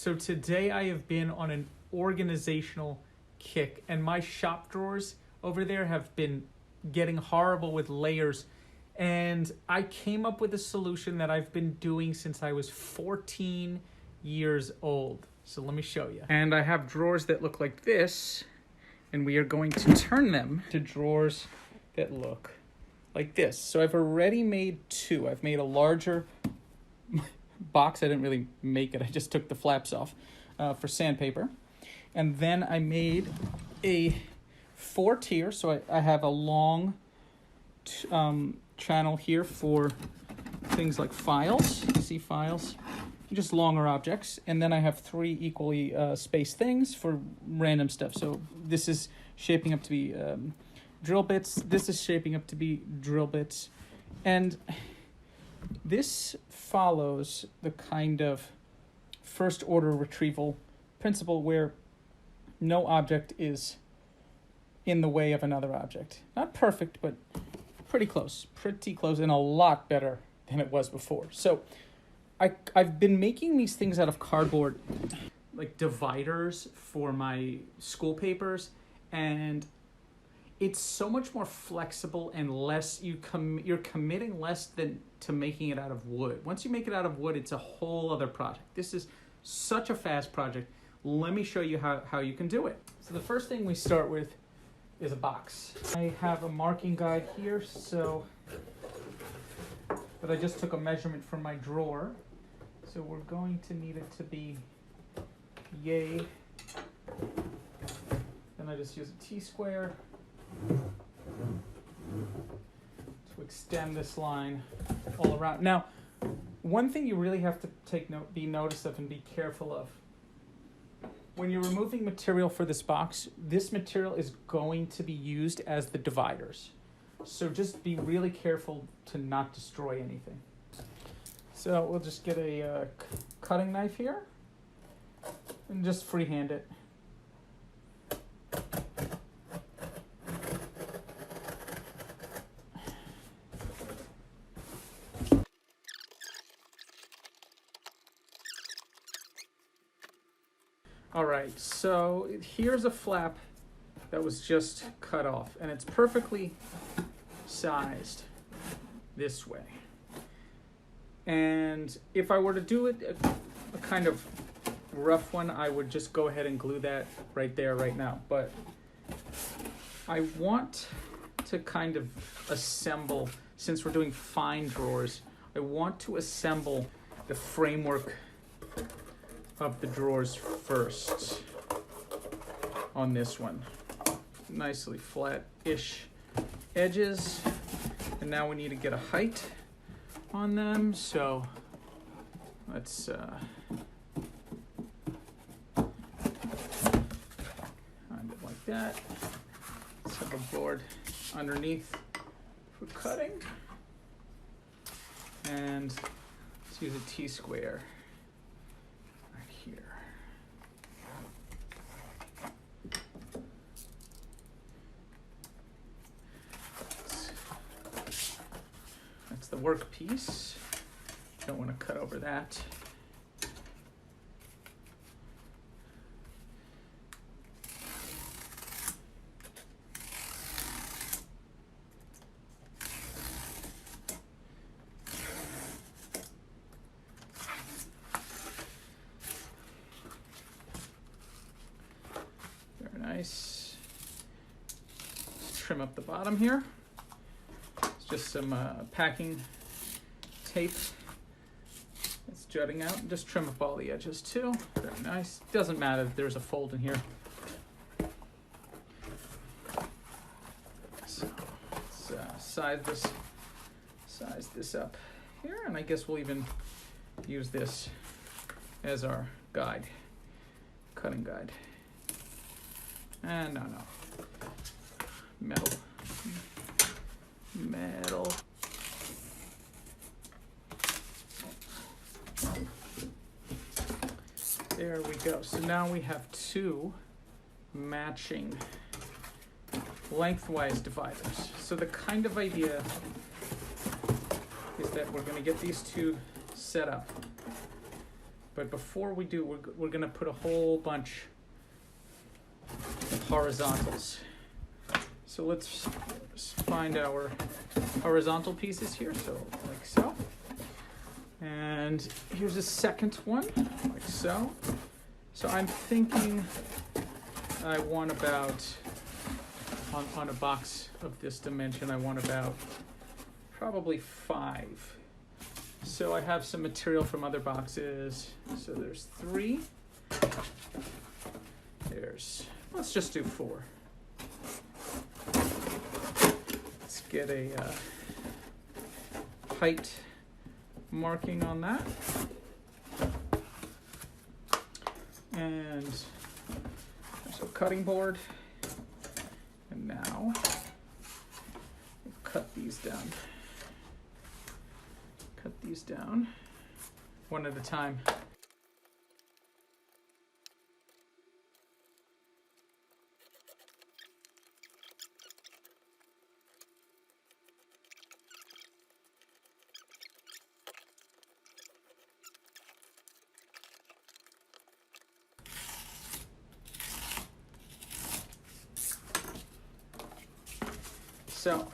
So today I have been on an organizational kick, and my shop drawers over there have been getting horrible with layers. And I came up with a solution that I've been doing since I was 14 years old. So let me show you. And I have drawers that look like this, and we are going to turn them to drawers that look like this. So I've already made two. I've made a larger box. I didn't really make it. I just took the flaps off for sandpaper. And then I made a 4-tier. So I have a long channel here for things like files. You see files? Just longer objects. And then I have 3 equally spaced things for random stuff. So this is shaping up to be drill bits. This is shaping up to be drill bits. And this follows the kind of first order retrieval principle where no object is in the way of another object. Not perfect, but pretty close, and a lot better than it was before. So I've been making these things out of cardboard, like dividers for my school papers, and it's so much more flexible and less, you're committing less than to making it out of wood. Once you make it out of wood, it's a whole other project. This is such a fast project. Let me show you how you can do it. So the first thing we start with is a box. I have a marking guide here, but I just took a measurement from my drawer. So we're going to need it to be yay. Then I just use a T-square to extend this line all around. Now, one thing you really have to be notice of and be careful of. When you're removing material for this box, this material is going to be used as the dividers. So just be really careful to not destroy anything. So we'll just get a cutting knife here and just freehand it. All right, so here's a flap that was just cut off, and it's perfectly sized this way. And if I were to do it a kind of rough one, I would just go ahead and glue that right there right now. But I want to kind of assemble, since we're doing fine drawers, I want to assemble the framework of the drawers first on this one. Nicely flat-ish edges. And now we need to get a height on them. So let's kind of like that. Let's have a board underneath for cutting. And let's use a T-square. Here. That's the work piece. Don't want to cut over that. Nice. Let's trim up the bottom here. It's just some packing tape that's jutting out. Just trim up all the edges too. Very nice. Doesn't matter if there's a fold in here. So let's size this up here, and I guess we'll even use this as our guide, cutting guide. And no. Metal. There we go. So now we have 2 matching lengthwise dividers. So the kind of idea is that we're going to get these 2 set up But before we do, we're gonna put a whole bunch of horizontals. So let's find our horizontal pieces here, so like so. And here's a second one, like so. So I'm thinking I want about, on a box of this dimension, I want about probably 5. So I have some material from other boxes. So there's 3. Let's just do 4. Let's get a height marking on that. And there's a cutting board. And now we'll cut these down. Cut these down one at a time. So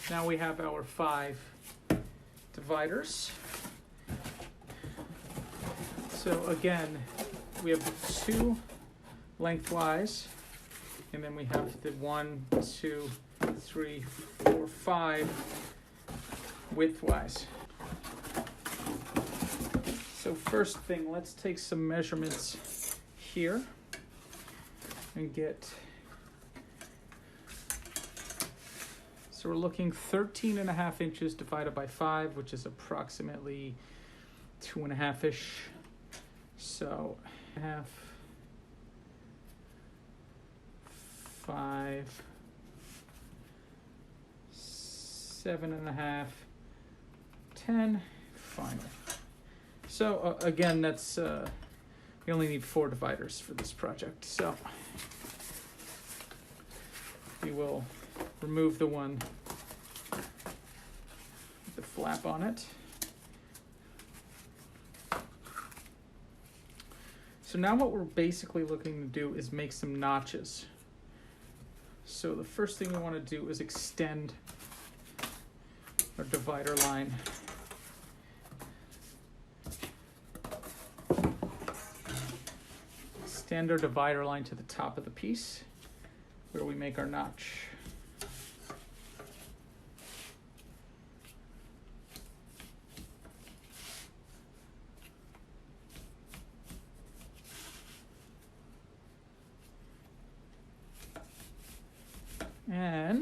now we have our 5 dividers. So again, we have 2 lengthwise, and then we have the 1, 2, 3, 4, 5 widthwise. So first thing, let's take some measurements here and get, so we're looking 13.5 inches divided by 5, which is approximately 2.5-ish. So half, 5, 7.5, 10, final. So again, that's we only need 4 dividers for this project. So we will remove the one with the flap on it. So now what we're basically looking to do is make some notches. So the first thing we want to do is extend our divider line. Extend our divider line to the top of the piece where we make our notch. And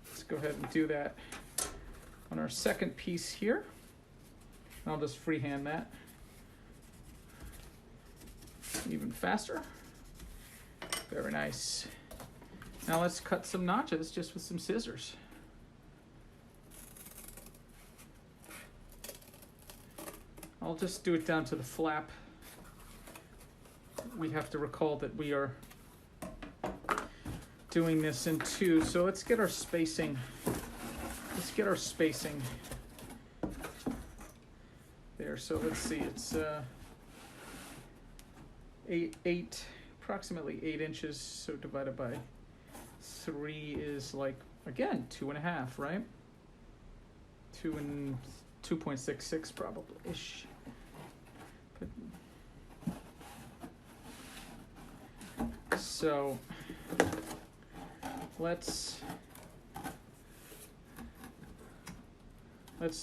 let's go ahead and do that on our second piece here. I'll just freehand that even faster. Very nice. Now let's cut some notches just with some scissors. I'll just do it down to the flap. We have to recall that we are doing this in 2, so let's get our spacing. Let's get our spacing there. So let's see, it's approximately 8 inches. So divided by 3 is like, again, 2.5, right? 2.66 probably ish. So let's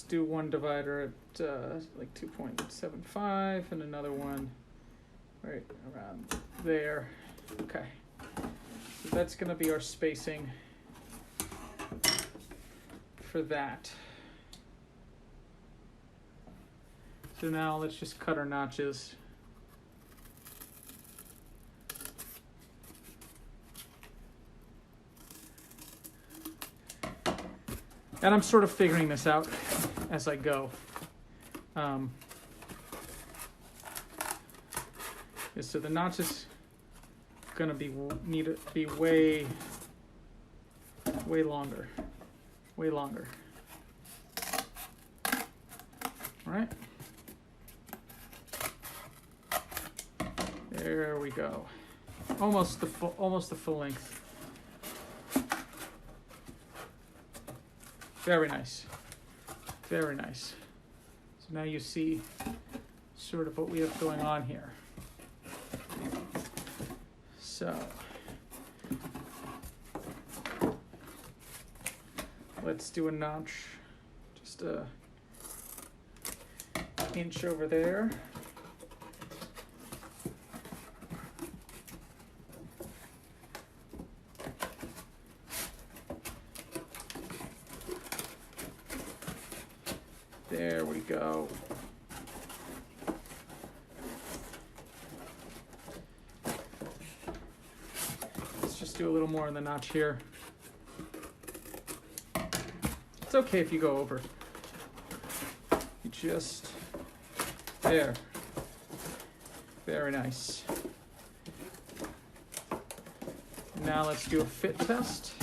do one divider at like 2.75 and another one right around there. Okay, so that's going to be our spacing for that. So now let's just cut our notches. And I'm sort of figuring this out as I go. So the notch is gonna need to be way longer. All right. There we go. Almost the full length. Very nice. Very nice. So now you see sort of what we have going on here. So let's do a notch, just a inch over there. There we go. Let's just do a little more in the notch here. It's okay if you go over. You just, there. Very nice. Now let's do a fit test.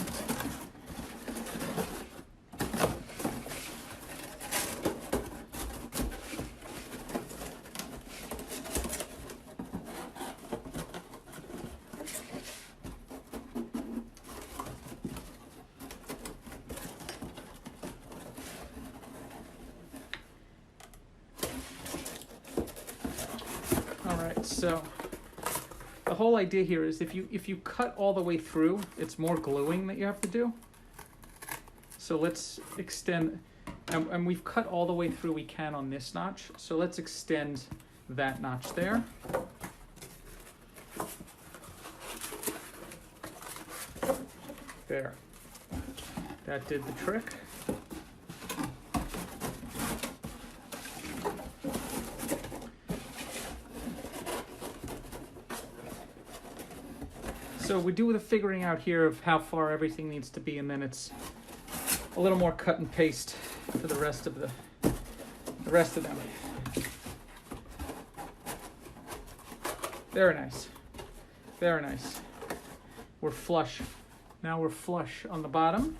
So the whole idea here is if you cut all the way through, it's more gluing that you have to do. So let's extend, and we've cut all the way through we can on this notch. So let's extend that notch there. There. That did the trick. So we do the figuring out here of how far everything needs to be, and then it's a little more cut and paste for the rest of them. Very nice. Very nice. We're flush. Now we're flush on the bottom.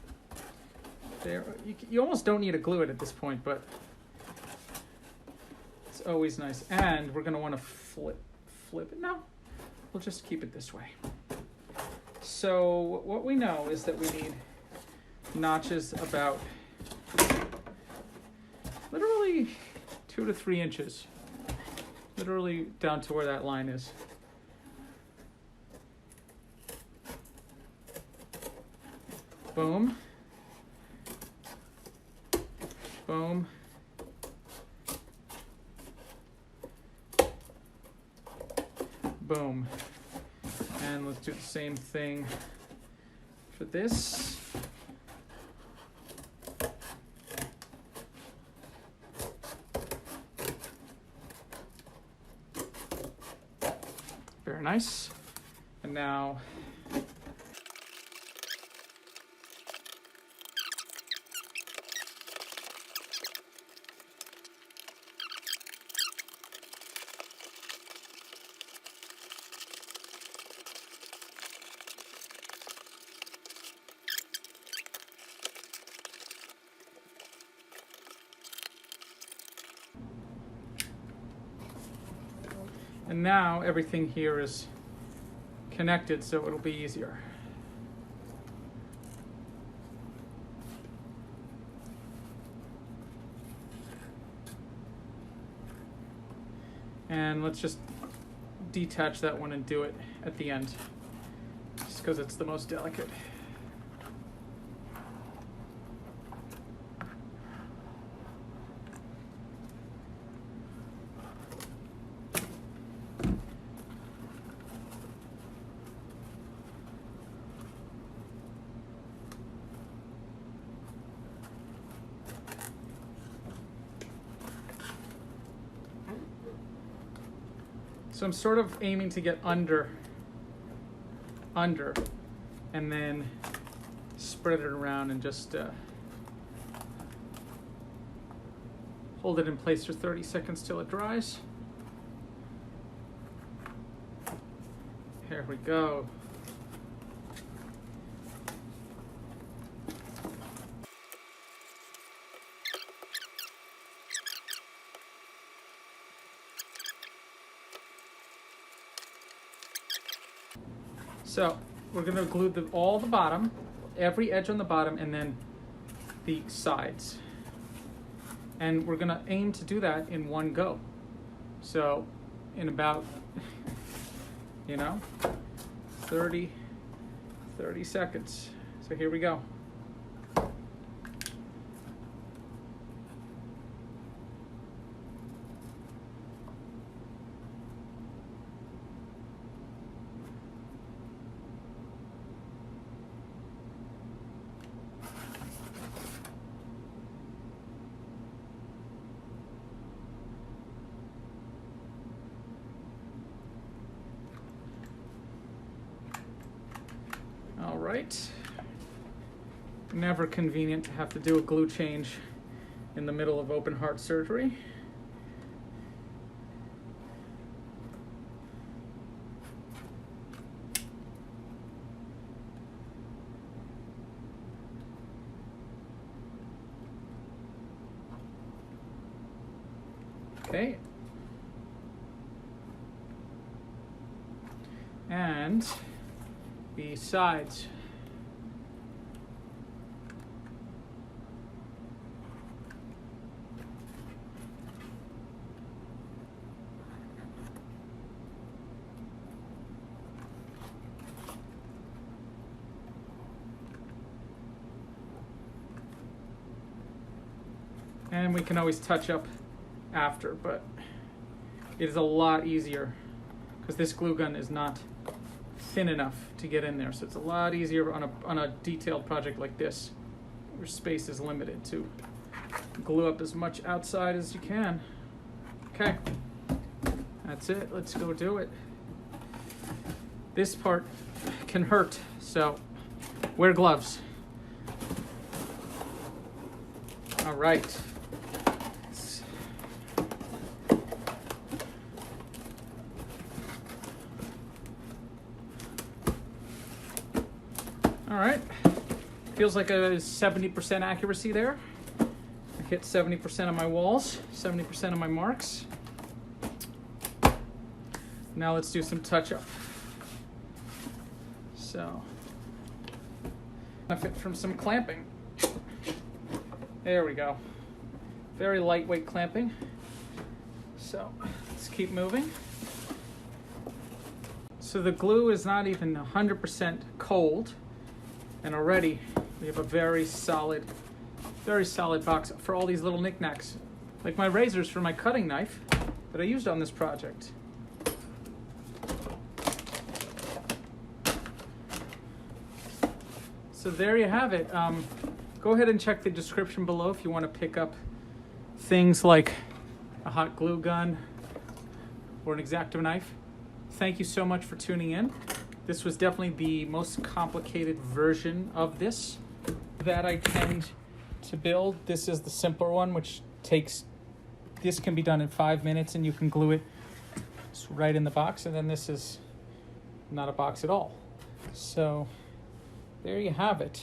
There. You almost don't need to glue it at this point, but it's always nice. And we're going to want to flip it. No, we'll just keep it this way. So what we know is that we need notches about literally 2 to 3 inches, literally down to where that line is. Boom. Boom. Boom. And let's do the same thing for this. Very nice. And now everything here is connected, so it'll be easier. And let's just detach that one and do it at the end, just because it's the most delicate. So I'm sort of aiming to get under, and then spread it around and just hold it in place for 30 seconds till it dries. Here we go. So we're gonna glue all the bottom, every edge on the bottom, and then the sides. And we're gonna aim to do that in one go. So in about, 30 seconds. So here we go. All right. Never convenient to have to do a glue change in the middle of open heart surgery. Okay. And the sides. And we can always touch up after, but it is a lot easier because this glue gun is not thin enough to get in there. So it's a lot easier on a detailed project like this, where space is limited, to glue up as much outside as you can. Okay, that's it. Let's go do it. This part can hurt, so wear gloves. All right. All right, feels like a 70% accuracy there. I hit 70% of my walls, 70% of my marks. Now let's do some touch-up. So, benefit from some clamping. There we go. Very lightweight clamping. So, let's keep moving. So the glue is not even 100% cold. And already we have a very solid box for all these little knickknacks, like my razors for my cutting knife that I used on this project. So there you have it. Go ahead and check the description below if you want to pick up things like a hot glue gun or an X-Acto knife. Thank you so much for tuning in. This was definitely the most complicated version of this that I tend to build. This is the simpler one, which this can be done in 5 minutes and you can glue it right in the box. And then this is not a box at all. So there you have it.